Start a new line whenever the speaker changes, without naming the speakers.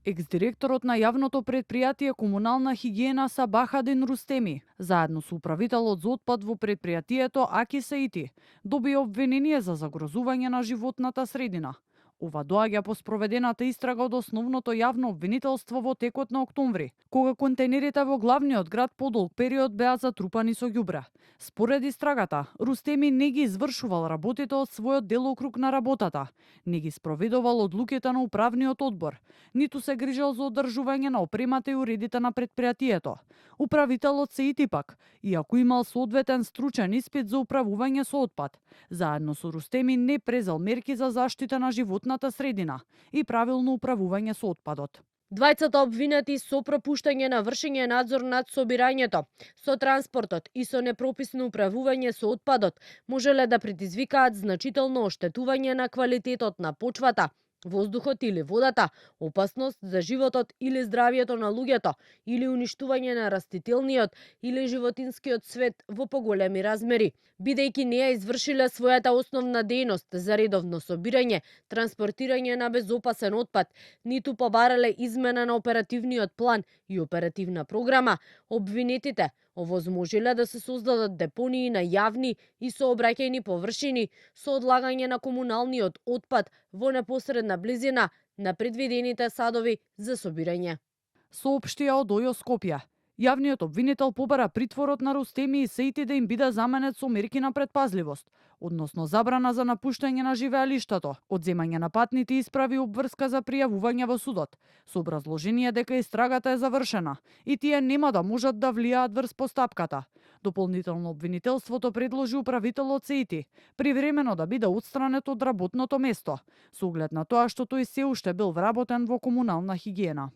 Екс-директорот на јавното предпријатие Комунална хигиена Сабахадин Рустеми, заедно со управителот за отпад во предпријатието Аки Саити, доби обвинение за загрозување на животната средина. Ова доаѓа по спроведената истрага од основното јавно обвинителство во текот на октомври, кога контейнерите во главниот град подолг период беа затрупани со ѓубре. Според истрагата, Рустеми не ги извршувал работите од својот делокруг на работата, не ги спроведувал одлуките на управниот одбор, ниту се грижал за одржување на опремата и уредите на предпријатието. Управителот Саити пак, иако имал соодветен стручен испит за управување со отпад, заедно со Рустеми не презел мерки за заштита на животната средина и правилно управување со отпадот.
Двајцата обвинети со пропуштање на вршење надзор над собирањето, со транспортот и со непрописно управување со отпадот можеле да предизвикаат значително оштетување на квалитетот на почвата, воздухот или водата, опасност за животот или здравјето на луѓето, или уништување на растителниот или животинскиот свет во поголеми размери, бидејќи не ја извршиле својата основна дејност за редовно собирање, транспортирање на безопасен отпад, ниту побарале измена на оперативниот план и оперативна програма. Обвинетите овозможиле да се создадат депонии на јавни и сообраќајни површини со одлагање на комуналниот отпад во непосредна близина на предвидените садови за собирање.
Соопштија од ОЈО Скопје. Јавниот обвинител побара притворот на Рустеми и Саити да им биде заменет со мерки на предпазливост, односно забрана за напуштање на живеелиштето, одземање на патните исправи и обврска за пријавување во судот, со образложение дека истрагата е завршена и тие нема да можат да влијаат врз постапката. Дополнително обвинителството предложи управителот Саити привремено да биде отстранет од работното место, со оглед на тоа што тој се уште бил вработен во комунална хигиена.